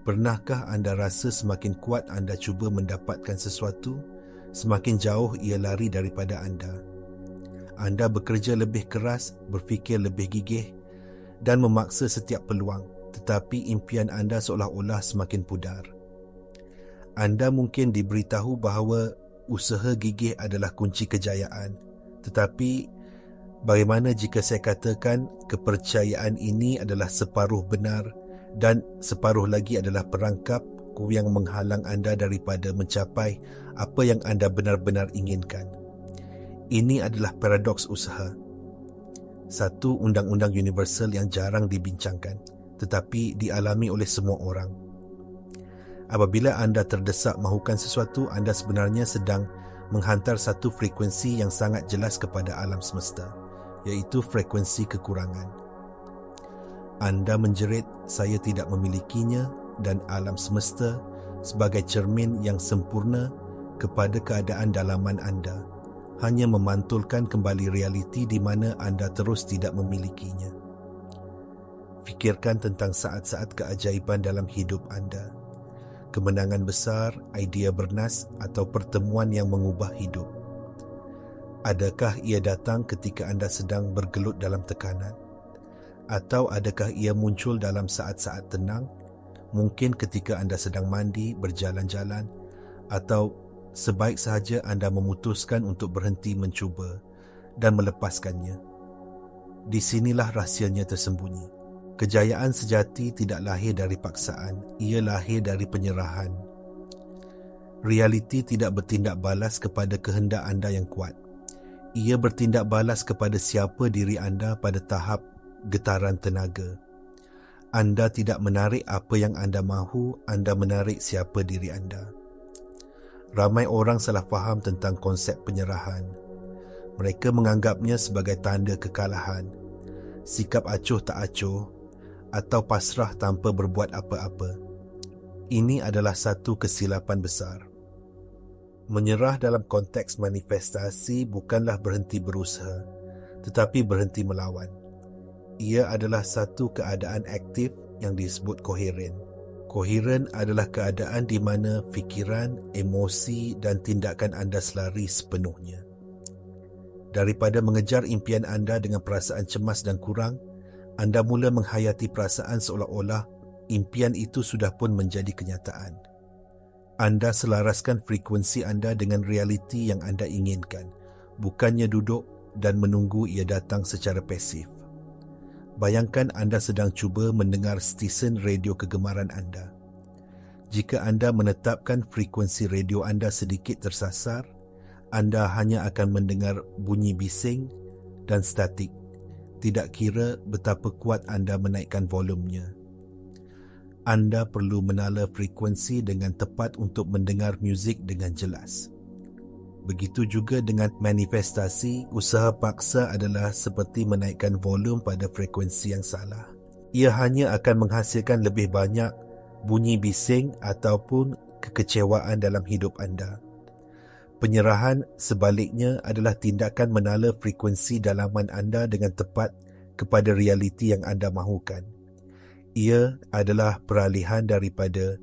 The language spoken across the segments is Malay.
Pernahkah anda rasa semakin kuat anda cuba mendapatkan sesuatu, semakin jauh ia lari daripada anda? Anda bekerja lebih keras, berfikir lebih gigih dan memaksa setiap peluang, tetapi impian anda seolah-olah semakin pudar. Anda mungkin diberitahu bahawa usaha gigih adalah kunci kejayaan, tetapi bagaimana jika saya katakan kepercayaan ini adalah separuh benar dan separuh lagi adalah perangkap yang menghalang anda daripada mencapai apa yang anda benar-benar inginkan? Ini adalah paradoks usaha. Satu undang-undang universal yang jarang dibincangkan, tetapi dialami oleh semua orang. Apabila anda terdesak mahukan sesuatu, anda sebenarnya sedang menghantar satu frekuensi yang sangat jelas kepada alam semesta, iaitu frekuensi kekurangan. Anda menjerit, saya tidak memilikinya, dan alam semesta sebagai cermin yang sempurna kepada keadaan dalaman anda hanya memantulkan kembali realiti di mana anda terus tidak memilikinya. Fikirkan tentang saat-saat keajaiban dalam hidup anda. Kemenangan besar, idea bernas atau pertemuan yang mengubah hidup. Adakah ia datang ketika anda sedang bergelut dalam tekanan? Atau adakah ia muncul dalam saat-saat tenang, mungkin ketika anda sedang mandi, berjalan-jalan, atau sebaik sahaja anda memutuskan untuk berhenti mencuba dan melepaskannya? Di sinilah rahsianya tersembunyi. Kejayaan sejati tidak lahir dari paksaan, ia lahir dari penyerahan. Realiti tidak bertindak balas kepada kehendak anda yang kuat. Ia bertindak balas kepada siapa diri anda pada tahap getaran tenaga. Anda tidak menarik apa yang anda mahu, anda menarik siapa diri anda. Ramai orang salah faham tentang konsep penyerahan. Mereka menganggapnya sebagai tanda kekalahan, sikap acuh tak acuh, atau pasrah tanpa berbuat apa-apa. Ini adalah satu kesilapan besar. Menyerah dalam konteks manifestasi bukanlah berhenti berusaha, tetapi berhenti melawan. Ia adalah satu keadaan aktif yang disebut koheren. Koheren adalah keadaan di mana fikiran, emosi dan tindakan anda selari sepenuhnya. Daripada mengejar impian anda dengan perasaan cemas dan kurang, anda mula menghayati perasaan seolah-olah impian itu sudah pun menjadi kenyataan. Anda selaraskan frekuensi anda dengan realiti yang anda inginkan, bukannya duduk dan menunggu ia datang secara pasif. Bayangkan anda sedang cuba mendengar stesen radio kegemaran anda. Jika anda menetapkan frekuensi radio anda sedikit tersasar, anda hanya akan mendengar bunyi bising dan statik, tidak kira betapa kuat anda menaikkan volumenya. Anda perlu menala frekuensi dengan tepat untuk mendengar muzik dengan jelas. Begitu juga dengan manifestasi, usaha paksa adalah seperti menaikkan volum pada frekuensi yang salah. Ia hanya akan menghasilkan lebih banyak bunyi bising ataupun kekecewaan dalam hidup anda. Penyerahan sebaliknya adalah tindakan menala frekuensi dalaman anda dengan tepat kepada realiti yang anda mahukan. Ia adalah peralihan daripada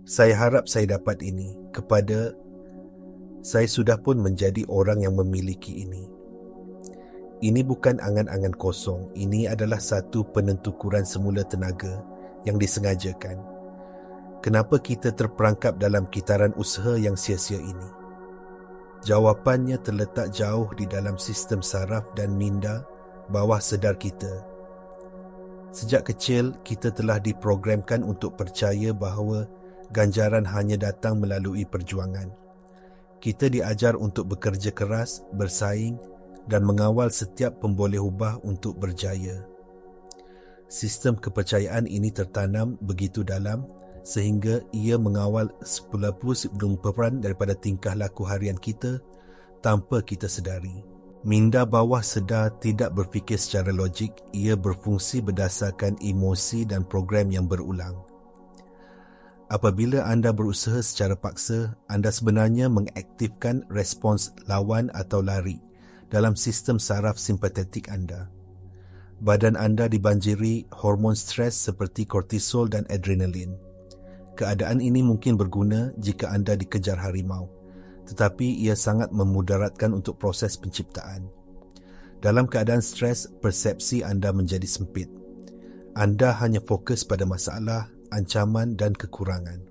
saya harap saya dapat ini kepada saya sudah pun menjadi orang yang memiliki ini. Ini bukan angan-angan kosong. Ini adalah satu penentukuran semula tenaga yang disengajakan. Kenapa kita terperangkap dalam kitaran usaha yang sia-sia ini? Jawapannya terletak jauh di dalam sistem saraf dan minda bawah sedar kita. Sejak kecil, kita telah diprogramkan untuk percaya bahawa ganjaran hanya datang melalui perjuangan. Kita diajar untuk bekerja keras, bersaing dan mengawal setiap pemboleh ubah untuk berjaya. Sistem kepercayaan ini tertanam begitu dalam sehingga ia mengawal 90% daripada tingkah laku harian kita tanpa kita sedari. Minda bawah sedar tidak berfikir secara logik, ia berfungsi berdasarkan emosi dan program yang berulang. Apabila anda berusaha secara paksa, anda sebenarnya mengaktifkan respons lawan atau lari dalam sistem saraf simpatetik anda. Badan anda dibanjiri hormon stres seperti kortisol dan adrenalin. Keadaan ini mungkin berguna jika anda dikejar harimau, tetapi ia sangat memudaratkan untuk proses penciptaan. Dalam keadaan stres, persepsi anda menjadi sempit. Anda hanya fokus pada masalah, ancaman dan kekurangan.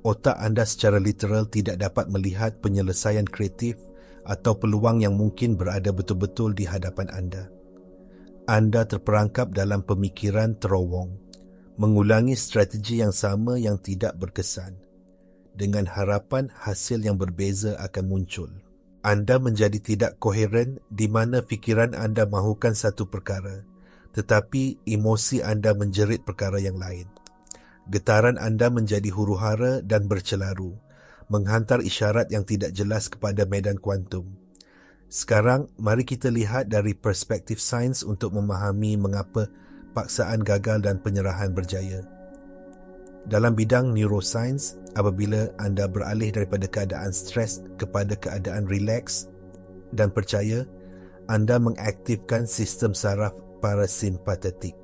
Otak anda secara literal tidak dapat melihat penyelesaian kreatif atau peluang yang mungkin berada betul-betul di hadapan anda. Anda terperangkap dalam pemikiran terowong, mengulangi strategi yang sama yang tidak berkesan. Dengan harapan hasil yang berbeza akan muncul. Anda menjadi tidak koheren di mana fikiran anda mahukan satu perkara, tetapi emosi anda menjerit perkara yang lain. Getaran anda menjadi huru-hara dan bercelaru, menghantar isyarat yang tidak jelas kepada medan kuantum. Sekarang, mari kita lihat dari perspektif sains untuk memahami mengapa paksaan gagal dan penyerahan berjaya. Dalam bidang neuroscience, apabila anda beralih daripada keadaan stres kepada keadaan rileks dan percaya, anda mengaktifkan sistem saraf parasimpatetik.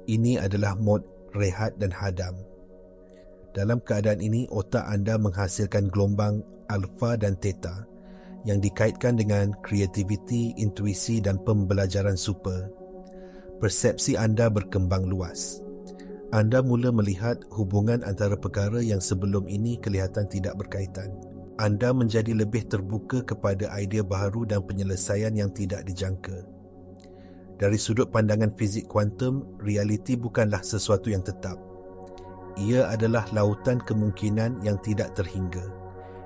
Ini adalah mod rehat dan hadam. Dalam keadaan ini, otak anda menghasilkan gelombang alfa dan theta yang dikaitkan dengan kreativiti, intuisi dan pembelajaran super. Persepsi anda berkembang luas. Anda mula melihat hubungan antara perkara yang sebelum ini kelihatan tidak berkaitan. Anda menjadi lebih terbuka kepada idea baharu dan penyelesaian yang tidak dijangka. Dari sudut pandangan fizik kuantum, realiti bukanlah sesuatu yang tetap. Ia adalah lautan kemungkinan yang tidak terhingga,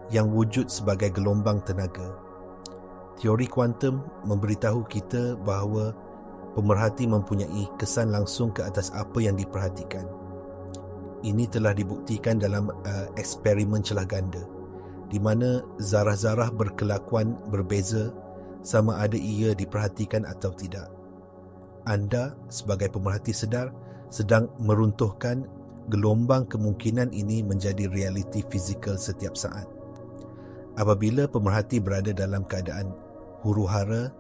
yang wujud sebagai gelombang tenaga. Teori kuantum memberitahu kita bahawa pemerhati mempunyai kesan langsung ke atas apa yang diperhatikan. Ini telah dibuktikan dalam eksperimen celah ganda, di mana zarah-zarah berkelakuan berbeza sama ada ia diperhatikan atau tidak. Anda sebagai pemerhati sedar sedang meruntuhkan gelombang kemungkinan ini menjadi realiti fizikal setiap saat. Apabila pemerhati berada dalam keadaan huru-hara,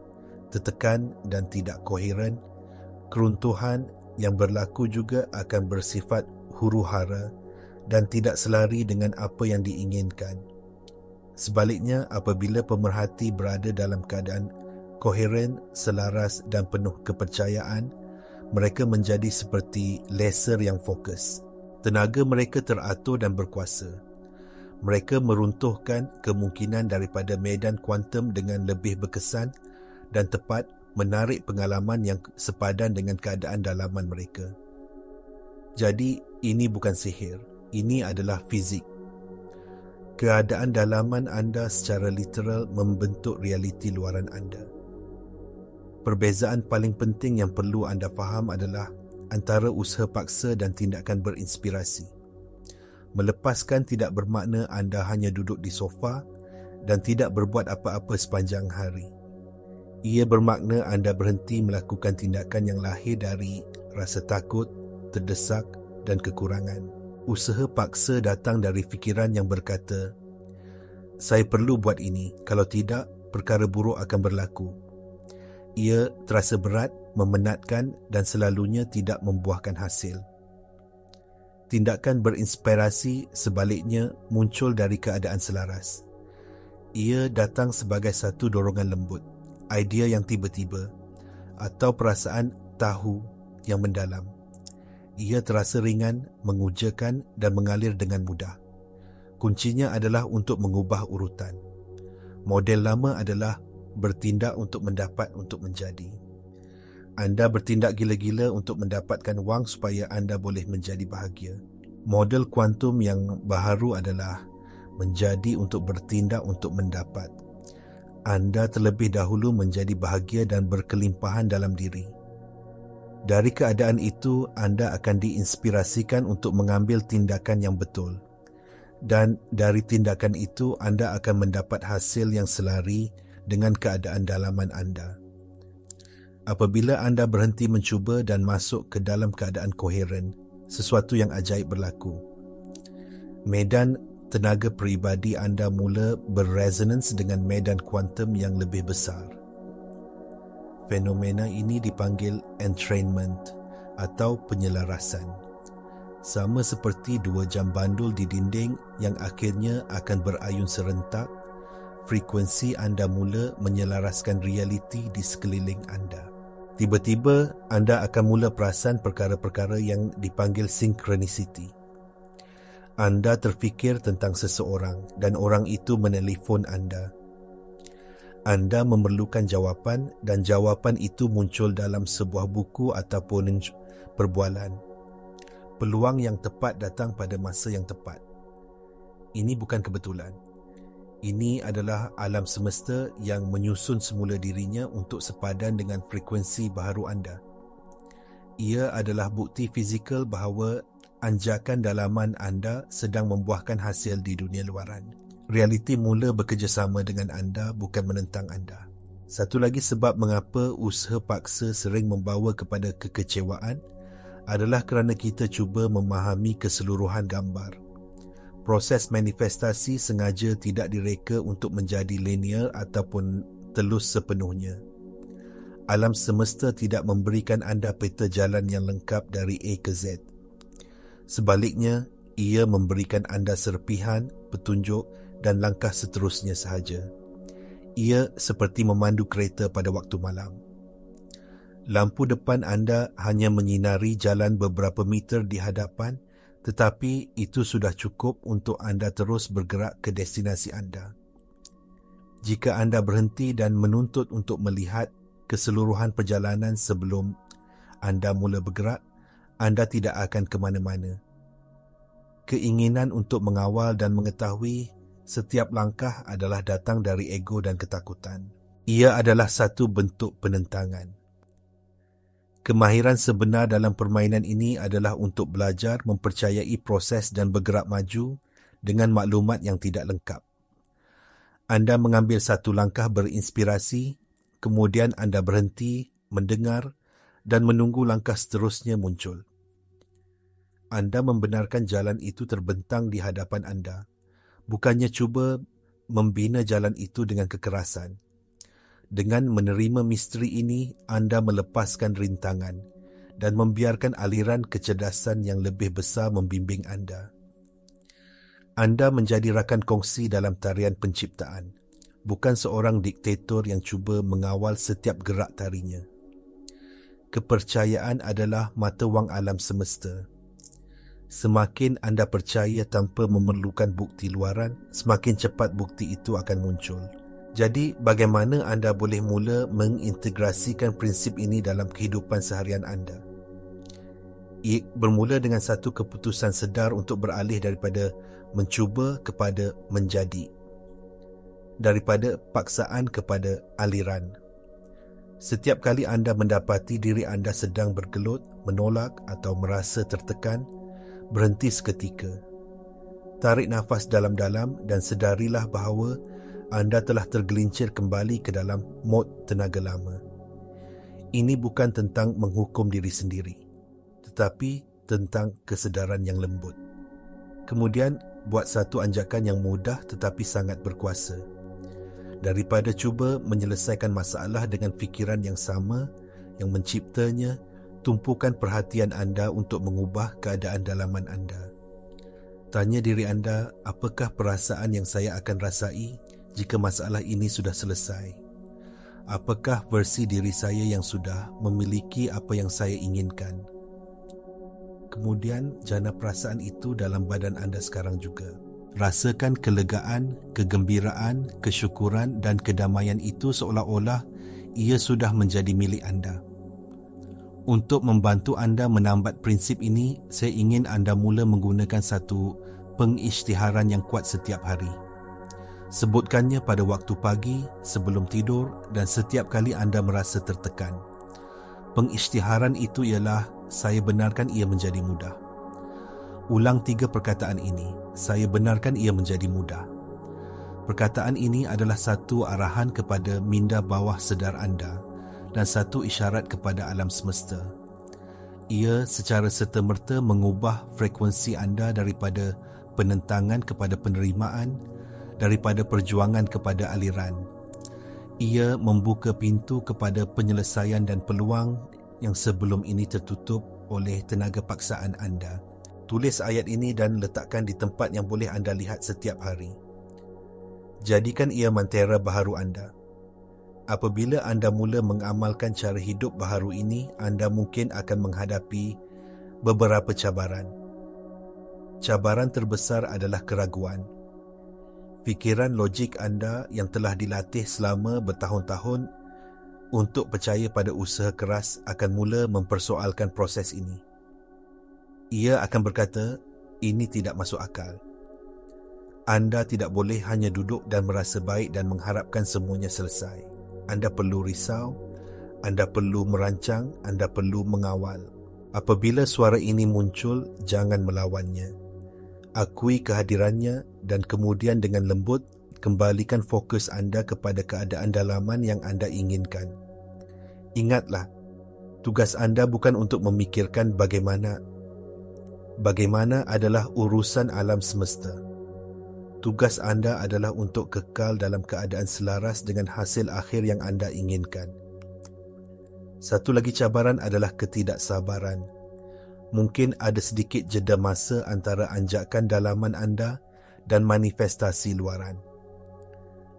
tertekan dan tidak koheren, keruntuhan yang berlaku juga akan bersifat huru-hara dan tidak selari dengan apa yang diinginkan. Sebaliknya, apabila pemerhati berada dalam keadaan koheren, selaras dan penuh kepercayaan, mereka menjadi seperti laser yang fokus. Tenaga mereka teratur dan berkuasa. Mereka meruntuhkan kemungkinan daripada medan kuantum dengan lebih berkesan dan tepat, menarik pengalaman yang sepadan dengan keadaan dalaman mereka. Jadi, ini bukan sihir. Ini adalah fizik. Keadaan dalaman anda secara literal membentuk realiti luaran anda. Perbezaan paling penting yang perlu anda faham adalah antara usaha paksa dan tindakan berinspirasi. Melepaskan tidak bermakna anda hanya duduk di sofa dan tidak berbuat apa-apa sepanjang hari. Ia bermakna anda berhenti melakukan tindakan yang lahir dari rasa takut, terdesak dan kekurangan. Usaha paksa datang dari fikiran yang berkata, "Saya perlu buat ini, kalau tidak, perkara buruk akan berlaku." Ia terasa berat, memenatkan dan selalunya tidak membuahkan hasil. Tindakan berinspirasi sebaliknya muncul dari keadaan selaras. Ia datang sebagai satu dorongan lembut, idea yang tiba-tiba, atau perasaan tahu yang mendalam. Ia terasa ringan, mengujakan dan mengalir dengan mudah. Kuncinya adalah untuk mengubah urutan. Model lama adalah bertindak untuk mendapat untuk menjadi. Anda bertindak gila-gila untuk mendapatkan wang supaya anda boleh menjadi bahagia. Model kuantum yang baharu adalah menjadi untuk bertindak untuk mendapat. Anda terlebih dahulu menjadi bahagia dan berkelimpahan dalam diri. Dari keadaan itu, anda akan diinspirasikan untuk mengambil tindakan yang betul. Dan dari tindakan itu, anda akan mendapat hasil yang selari dengan keadaan dalaman anda. Apabila anda berhenti mencuba dan masuk ke dalam keadaan koheren, sesuatu yang ajaib berlaku. Medan tenaga peribadi anda mula berresonans dengan medan kuantum yang lebih besar. Fenomena ini dipanggil entrainment atau penyelarasan. Sama seperti 2 jam bandul di dinding yang akhirnya akan berayun serentak, frekuensi anda mula menyelaraskan realiti di sekeliling anda. Tiba-tiba, anda akan mula perasan perkara-perkara yang dipanggil synchronicity. Anda terfikir tentang seseorang dan orang itu menelefon anda. Anda memerlukan jawapan dan jawapan itu muncul dalam sebuah buku ataupun perbualan. Peluang yang tepat datang pada masa yang tepat. Ini bukan kebetulan. Ini adalah alam semesta yang menyusun semula dirinya untuk sepadan dengan frekuensi baharu anda. Ia adalah bukti fizikal bahawa anjakan dalaman anda sedang membuahkan hasil di dunia luaran. Realiti mula bekerjasama dengan anda, bukan menentang anda. Satu lagi sebab mengapa usaha paksa sering membawa kepada kekecewaan adalah kerana kita cuba memahami keseluruhan gambar. Proses manifestasi sengaja tidak direka untuk menjadi linear ataupun telus sepenuhnya. Alam semesta tidak memberikan anda peta jalan yang lengkap dari A ke Z. Sebaliknya, ia memberikan anda serpihan, petunjuk dan langkah seterusnya sahaja. Ia seperti memandu kereta pada waktu malam. Lampu depan anda hanya menyinari jalan beberapa meter di hadapan, tetapi itu sudah cukup untuk anda terus bergerak ke destinasi anda. Jika anda berhenti dan menuntut untuk melihat keseluruhan perjalanan sebelum anda mula bergerak, anda tidak akan ke mana-mana. Keinginan untuk mengawal dan mengetahui setiap langkah adalah datang dari ego dan ketakutan. Ia adalah satu bentuk penentangan. Kemahiran sebenar dalam permainan ini adalah untuk belajar mempercayai proses dan bergerak maju dengan maklumat yang tidak lengkap. Anda mengambil satu langkah berinspirasi, kemudian anda berhenti, mendengar dan menunggu langkah seterusnya muncul. Anda membenarkan jalan itu terbentang di hadapan anda, bukannya cuba membina jalan itu dengan kekerasan. Dengan menerima misteri ini, anda melepaskan rintangan dan membiarkan aliran kecerdasan yang lebih besar membimbing anda. Anda menjadi rakan kongsi dalam tarian penciptaan, bukan seorang diktator yang cuba mengawal setiap gerak tarinya. Kepercayaan adalah mata wang alam semesta. Semakin anda percaya tanpa memerlukan bukti luaran, semakin cepat bukti itu akan muncul. Jadi, bagaimana anda boleh mula mengintegrasikan prinsip ini dalam kehidupan seharian anda? Ia bermula dengan satu keputusan sedar untuk beralih daripada mencuba kepada menjadi, daripada paksaan kepada aliran. Setiap kali anda mendapati diri anda sedang bergelut, menolak atau merasa tertekan, berhenti seketika. Tarik nafas dalam-dalam dan sedarilah bahawa anda telah tergelincir kembali ke dalam mod tenaga lama. Ini bukan tentang menghukum diri sendiri, tetapi tentang kesedaran yang lembut. Kemudian, buat satu anjakan yang mudah tetapi sangat berkuasa. Daripada cuba menyelesaikan masalah dengan fikiran yang sama, yang menciptanya, tumpukan perhatian anda untuk mengubah keadaan dalaman anda. Tanya diri anda, apakah perasaan yang saya akan rasai jika masalah ini sudah selesai? Apakah versi diri saya yang sudah memiliki apa yang saya inginkan? Kemudian, jana perasaan itu dalam badan anda sekarang juga. Rasakan kelegaan, kegembiraan, kesyukuran dan kedamaian itu seolah-olah ia sudah menjadi milik anda. Untuk membantu anda menambat prinsip ini, saya ingin anda mula menggunakan satu pengisytiharan yang kuat setiap hari. Sebutkannya pada waktu pagi, sebelum tidur dan setiap kali anda merasa tertekan. Pengisytiharan itu ialah, saya benarkan ia menjadi mudah. Ulang 3 perkataan ini, saya benarkan ia menjadi mudah. Perkataan ini adalah satu arahan kepada minda bawah sedar anda dan satu isyarat kepada alam semesta. Ia secara serta-merta mengubah frekuensi anda daripada penentangan kepada penerimaan, daripada perjuangan kepada aliran. Ia membuka pintu kepada penyelesaian dan peluang yang sebelum ini tertutup oleh tenaga paksaan anda. Tulis ayat ini dan letakkan di tempat yang boleh anda lihat setiap hari. Jadikan ia mantera baharu anda. Apabila anda mula mengamalkan cara hidup baharu ini, anda mungkin akan menghadapi beberapa cabaran. Cabaran terbesar adalah keraguan. Fikiran logik anda yang telah dilatih selama bertahun-tahun untuk percaya pada usaha keras akan mula mempersoalkan proses ini. Ia akan berkata, ini tidak masuk akal. Anda tidak boleh hanya duduk dan merasa baik dan mengharapkan semuanya selesai. Anda perlu risau, anda perlu merancang, anda perlu mengawal. Apabila suara ini muncul, jangan melawannya. Akui kehadirannya dan kemudian dengan lembut, kembalikan fokus anda kepada keadaan dalaman yang anda inginkan. Ingatlah, tugas anda bukan untuk memikirkan bagaimana adalah urusan alam semesta. Tugas anda adalah untuk kekal dalam keadaan selaras dengan hasil akhir yang anda inginkan. Satu lagi cabaran adalah ketidaksabaran. Mungkin ada sedikit jeda masa antara anjakan dalaman anda dan manifestasi luaran.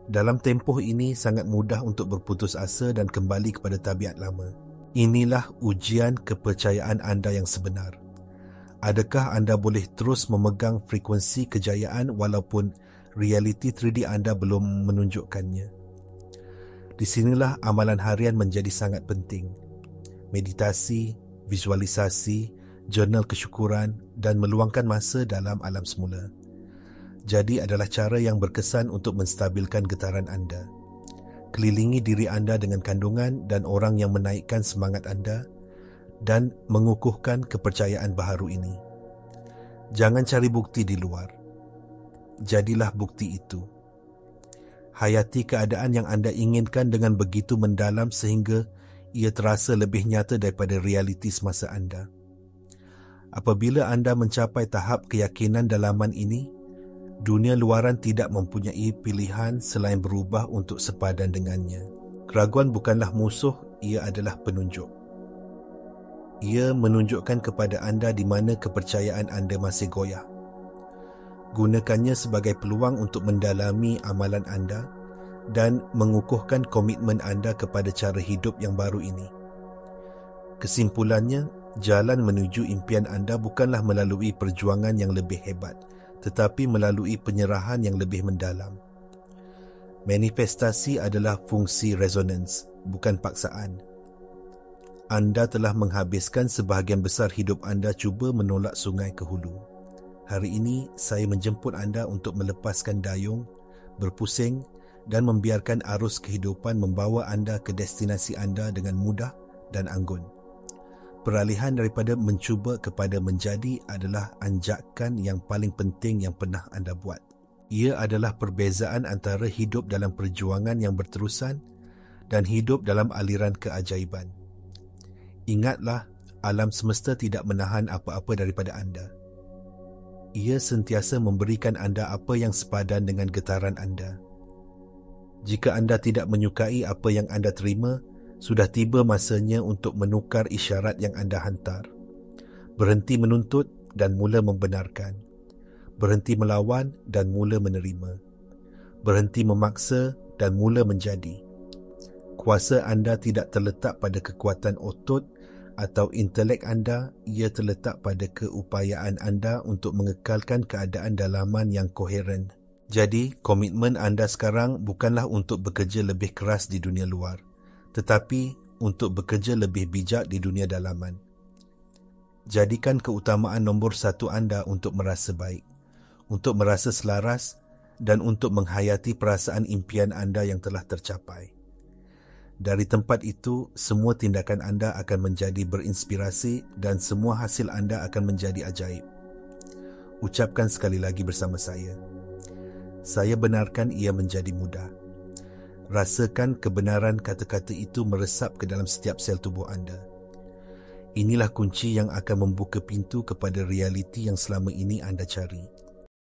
Dalam tempoh ini sangat mudah untuk berputus asa dan kembali kepada tabiat lama. Inilah ujian kepercayaan anda yang sebenar. Adakah anda boleh terus memegang frekuensi kejayaan walaupun realiti 3D anda belum menunjukkannya? Di sinilah amalan harian menjadi sangat penting. Meditasi, visualisasi, jurnal kesyukuran dan meluangkan masa dalam alam semula. Jadi adalah cara yang berkesan untuk menstabilkan getaran anda. Kelilingi diri anda dengan kandungan dan orang yang menaikkan semangat anda dan mengukuhkan kepercayaan baharu ini. Jangan cari bukti di luar. Jadilah bukti itu. Hayati keadaan yang anda inginkan dengan begitu mendalam sehingga ia terasa lebih nyata daripada realiti semasa anda. Apabila anda mencapai tahap keyakinan dalaman ini, dunia luaran tidak mempunyai pilihan selain berubah untuk sepadan dengannya. Keraguan bukanlah musuh, ia adalah penunjuk. Ia menunjukkan kepada anda di mana kepercayaan anda masih goyah. Gunakannya sebagai peluang untuk mendalami amalan anda dan mengukuhkan komitmen anda kepada cara hidup yang baru ini. Kesimpulannya, jalan menuju impian anda bukanlah melalui perjuangan yang lebih hebat, tetapi melalui penyerahan yang lebih mendalam. Manifestasi adalah fungsi resonans, bukan paksaan. Anda telah menghabiskan sebahagian besar hidup anda cuba menolak sungai ke hulu. Hari ini, saya menjemput anda untuk melepaskan dayung, berpusing dan membiarkan arus kehidupan membawa anda ke destinasi anda dengan mudah dan anggun. Peralihan daripada mencuba kepada menjadi adalah anjakan yang paling penting yang pernah anda buat. Ia adalah perbezaan antara hidup dalam perjuangan yang berterusan dan hidup dalam aliran keajaiban. Ingatlah, alam semesta tidak menahan apa-apa daripada anda. Ia sentiasa memberikan anda apa yang sepadan dengan getaran anda. Jika anda tidak menyukai apa yang anda terima, sudah tiba masanya untuk menukar isyarat yang anda hantar. Berhenti menuntut dan mula membenarkan. Berhenti melawan dan mula menerima. Berhenti memaksa dan mula menjadi. Kuasa anda tidak terletak pada kekuatan otot atau intelek anda, ia terletak pada keupayaan anda untuk mengekalkan keadaan dalaman yang koheren. Jadi, komitmen anda sekarang bukanlah untuk bekerja lebih keras di dunia luar, tetapi untuk bekerja lebih bijak di dunia dalaman. Jadikan keutamaan nombor satu anda untuk merasa baik, untuk merasa selaras dan untuk menghayati perasaan impian anda yang telah tercapai. Dari tempat itu, semua tindakan anda akan menjadi berinspirasi dan semua hasil anda akan menjadi ajaib. Ucapkan sekali lagi bersama saya. Saya benarkan ia menjadi mudah. Rasakan kebenaran kata-kata itu meresap ke dalam setiap sel tubuh anda. Inilah kunci yang akan membuka pintu kepada realiti yang selama ini anda cari.